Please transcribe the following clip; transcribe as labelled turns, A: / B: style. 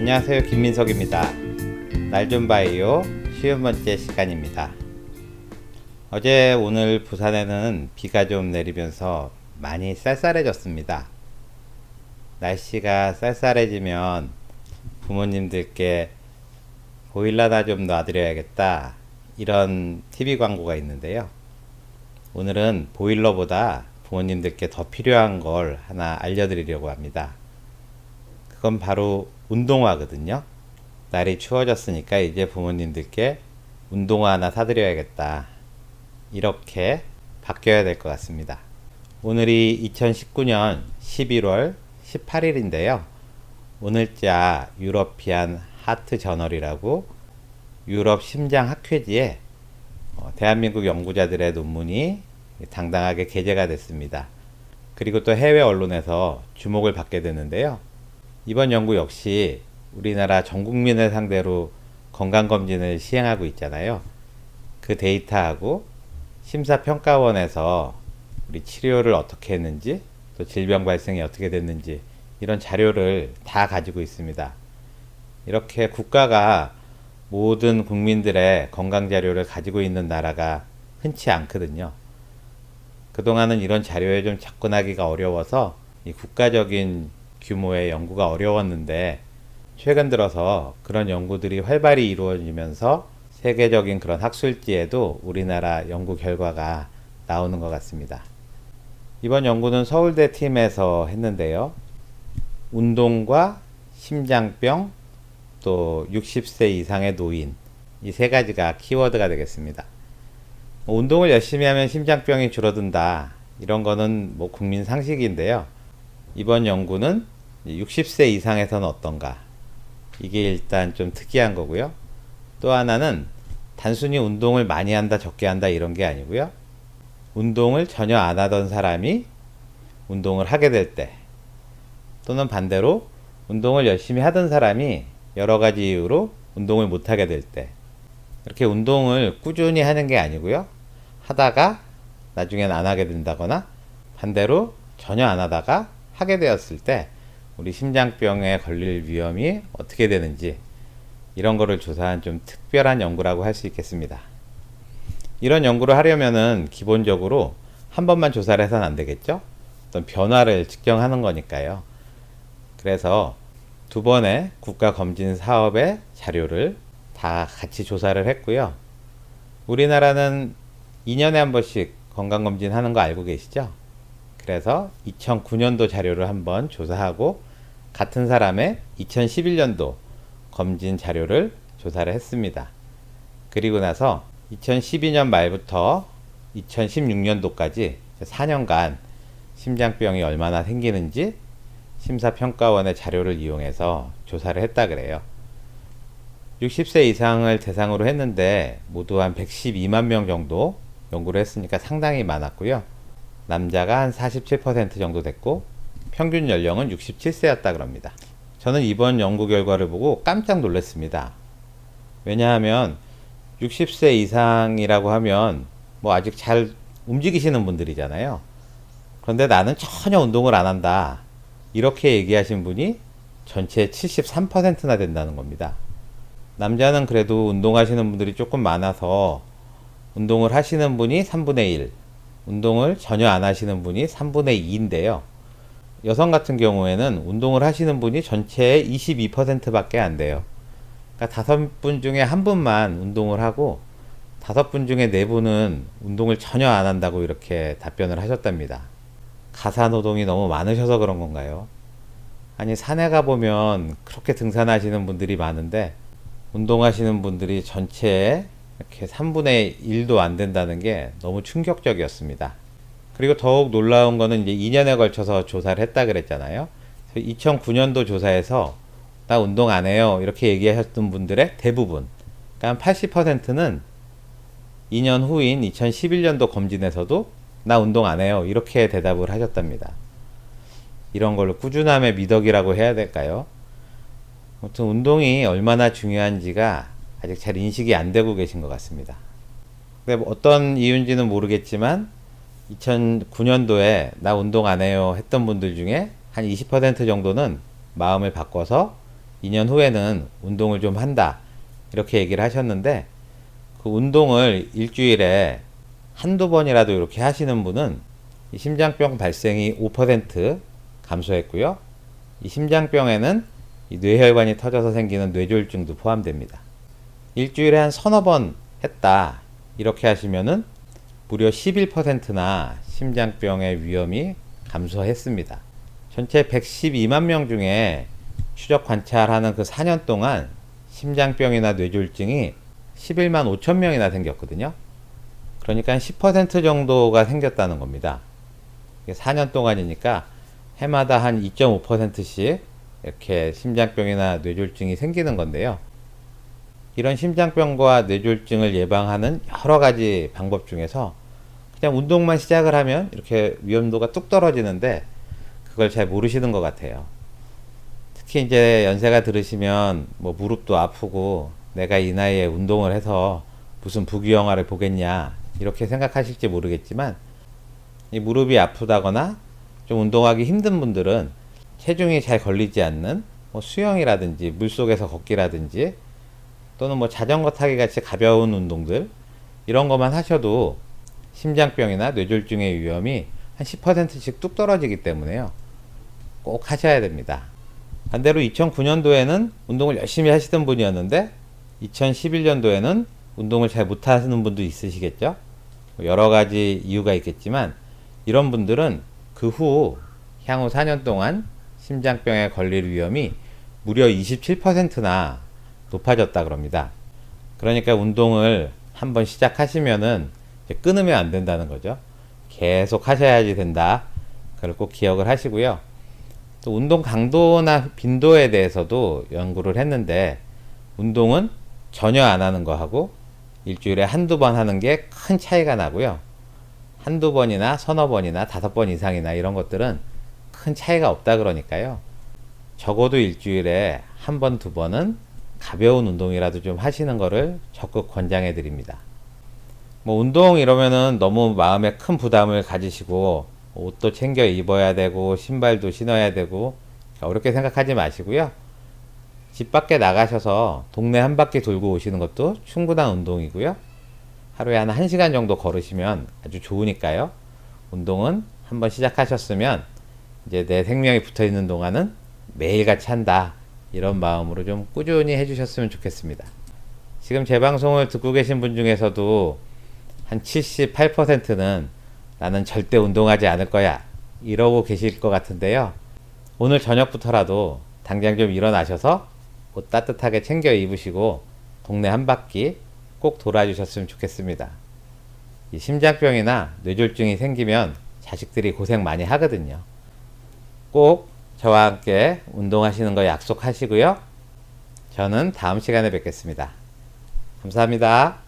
A: 안녕하세요, 김민석입니다. 날좀바이오 쉬운 번째 시간입니다. 어제 오늘 부산에는 비가 좀 내리면서 많이 쌀쌀해졌습니다. 날씨가 쌀쌀해지면 부모님들께 보일러나 좀 놔드려야겠다, 이런 TV 광고가 있는데요. 오늘은 보일러보다 부모님들께 더 필요한 걸 하나 알려드리려고 합니다. 그건 바로 운동화거든요. 날이 추워졌으니까 이제 부모님들께 운동화 하나 사드려야겠다, 이렇게 바뀌어야 될 것 같습니다. 오늘이 2019년 11월 18일인데요. 오늘자 유러피안 하트 저널이라고 유럽 심장 학회지에 대한민국 연구자들의 논문이 당당하게 게재가 됐습니다. 그리고 또 해외 언론에서 주목을 받게 되는데요. 이번 연구 역시 우리나라 전 국민을 상대로 건강검진을 시행하고 있잖아요. 그 데이터하고 심사평가원에서 우리 치료를 어떻게 했는지, 또 질병 발생이 어떻게 됐는지, 이런 자료를 다 가지고 있습니다. 이렇게 국가가 모든 국민들의 건강 자료를 가지고 있는 나라가 흔치 않거든요. 그동안은 이런 자료에 좀 접근하기가 어려워서 이 국가적인 규모의 연구가 어려웠는데, 최근 들어서 그런 연구들이 활발히 이루어지면서 세계적인 그런 학술지에도 우리나라 연구 결과가 나오는 것 같습니다. 이번 연구는 서울대 팀에서 했는데요. 운동과 심장병, 또 60세 이상의 노인, 이 세 가지가 키워드가 되겠습니다. 운동을 열심히 하면 심장병이 줄어든다, 이런 거는 국민 상식인데요. 이번 연구는 60세 이상에서는 어떤가, 이게 일단 좀 특이한 거고요. 또 하나는 단순히 운동을 많이 한다, 적게 한다, 이런 게 아니고요. 운동을 전혀 안 하던 사람이 운동을 하게 될 때, 또는 반대로 운동을 열심히 하던 사람이 여러 가지 이유로 운동을 못 하게 될 때, 이렇게 운동을 꾸준히 하는 게 아니고요. 하다가 나중엔 안 하게 된다거나, 반대로 전혀 안 하다가 하게 되었을 때 우리 심장병에 걸릴 위험이 어떻게 되는지, 이런 거를 조사한 좀 특별한 연구라고 할 수 있겠습니다. 이런 연구를 하려면은 기본적으로 한 번만 조사를 해서는 안 되겠죠? 어떤 변화를 측정하는 거니까요. 그래서 두 번의 국가검진 사업의 자료를 다 같이 조사를 했고요. 우리나라는 2년에 한 번씩 건강검진 하는 거 알고 계시죠? 그래서 2009년도 자료를 한번 조사하고 같은 사람의 2011년도 검진 자료를 조사를 했습니다. 그리고 나서 2012년 말부터 2016년도까지 4년간 심장병이 얼마나 생기는지 심사평가원의 자료를 이용해서 조사를 했다 그래요. 60세 이상을 대상으로 했는데 모두 한 112만 명 정도 연구를 했으니까 상당히 많았고요. 남자가 한 47% 정도 됐고 평균 연령은 67세였다 그럽니다. 저는 이번 연구 결과를 보고 깜짝 놀랐습니다. 왜냐하면 60세 이상이라고 하면 아직 잘 움직이시는 분들이잖아요. 그런데 나는 전혀 운동을 안 한다, 이렇게 얘기하신 분이 전체의 73%나 된다는 겁니다. 남자는 그래도 운동하시는 분들이 조금 많아서 운동을 하시는 분이 3분의 1, 운동을 전혀 안 하시는 분이 3분의 2인데요. 여성 같은 경우에는 운동을 하시는 분이 전체의 22%밖에 안 돼요. 그러니까 5분 중에 1분만 운동을 하고 5분 중에 4분은 운동을 전혀 안 한다고 이렇게 답변을 하셨답니다. 가사노동이 너무 많으셔서 그런 건가요? 아니, 산에 가보면 그렇게 등산하시는 분들이 많은데 운동하시는 분들이 전체의 이렇게 3분의 1도 안 된다는 게 너무 충격적이었습니다. 그리고 더욱 놀라운 거는 이제 2년에 걸쳐서 조사를 했다 그랬잖아요. 2009년도 조사에서 나 운동 안 해요, 이렇게 얘기하셨던 분들의 대부분, 그러니까 80%는 2년 후인 2011년도 검진에서도 나 운동 안 해요, 이렇게 대답을 하셨답니다. 이런 걸로 꾸준함의 미덕이라고 해야 될까요? 아무튼 운동이 얼마나 중요한지가 아직 잘 인식이 안 되고 계신 것 같습니다. 근데 어떤 이유인지는 모르겠지만 2009년도에 나 운동 안 해요 했던 분들 중에 한 20% 정도는 마음을 바꿔서 2년 후에는 운동을 좀 한다. 이렇게 얘기를 하셨는데, 그 운동을 일주일에 한두 번이라도 이렇게 하시는 분은 이 심장병 발생이 5% 감소했고요. 이 심장병에는 이 뇌혈관이 터져서 생기는 뇌졸중도 포함됩니다. 일주일에 한 서너 번 했다. 이렇게 하시면은 무려 11%나 심장병의 위험이 감소했습니다. 전체 112만 명 중에 추적 관찰하는 그 4년 동안 심장병이나 뇌졸중이 11만 5천 명이나 생겼거든요. 그러니까 10% 정도가 생겼다는 겁니다. 4년 동안이니까 해마다 한 2.5%씩 이렇게 심장병이나 뇌졸중이 생기는 건데요. 이런 심장병과 뇌졸중을 예방하는 여러 가지 방법 중에서 그냥 운동만 시작을 하면 이렇게 위험도가 뚝 떨어지는데 그걸 잘 모르시는 것 같아요. 특히 이제 연세가 들으시면 뭐 무릎도 아프고 내가 이 나이에 운동을 해서 무슨 부귀영화를 보겠냐 이렇게 생각하실지 모르겠지만, 이 무릎이 아프다거나 좀 운동하기 힘든 분들은 체중이 잘 걸리지 않는 뭐 수영이라든지 물속에서 걷기라든지 또는 뭐 자전거 타기 같이 가벼운 운동들, 이런 것만 하셔도 심장병이나 뇌졸중의 위험이 한 10%씩 뚝 떨어지기 때문에요. 꼭 하셔야 됩니다. 반대로 2009년도에는 운동을 열심히 하시던 분이었는데 2011년도에는 운동을 잘 못하시는 분도 있으시겠죠. 여러 가지 이유가 있겠지만 이런 분들은 그 후 향후 4년 동안 심장병에 걸릴 위험이 무려 27%나 높아졌다 그럽니다. 그러니까 운동을 한번 시작하시면은 끊으면 안 된다는 거죠. 계속 하셔야지 된다. 그걸 꼭 기억을 하시고요. 또 운동 강도나 빈도에 대해서도 연구를 했는데, 운동은 전혀 안 하는 거하고 일주일에 한두 번 하는 게 큰 차이가 나고요. 한두 번이나 서너 번이나 5번 이상이나 이런 것들은 큰 차이가 없다 그러니까요. 적어도 일주일에 한 번, 두 번은 가벼운 운동이라도 좀 하시는 거를 적극 권장해 드립니다. 뭐 운동 이러면은 너무 마음에 큰 부담을 가지시고 옷도 챙겨 입어야 되고 신발도 신어야 되고 어렵게 생각하지 마시고요. 집 밖에 나가셔서 동네 한 바퀴 돌고 오시는 것도 충분한 운동이고요. 하루에 한 1시간 정도 걸으시면 아주 좋으니까요. 운동은 한번 시작하셨으면 이제 내 생명이 붙어 있는 동안은 매일같이 한다. 이런 마음으로 좀 꾸준히 해주셨으면 좋겠습니다. 지금 제 방송을 듣고 계신 분 중에서도 한 78%는 나는 절대 운동하지 않을 거야 이러고 계실 것 같은데요. 오늘 저녁부터라도 당장 좀 일어나셔서 옷 따뜻하게 챙겨 입으시고 동네 한 바퀴 꼭 돌아주셨으면 좋겠습니다. 이 심장병이나 뇌졸중이 생기면 자식들이 고생 많이 하거든요. 꼭 저와 함께 운동하시는 거 약속하시고요. 저는 다음 시간에 뵙겠습니다. 감사합니다.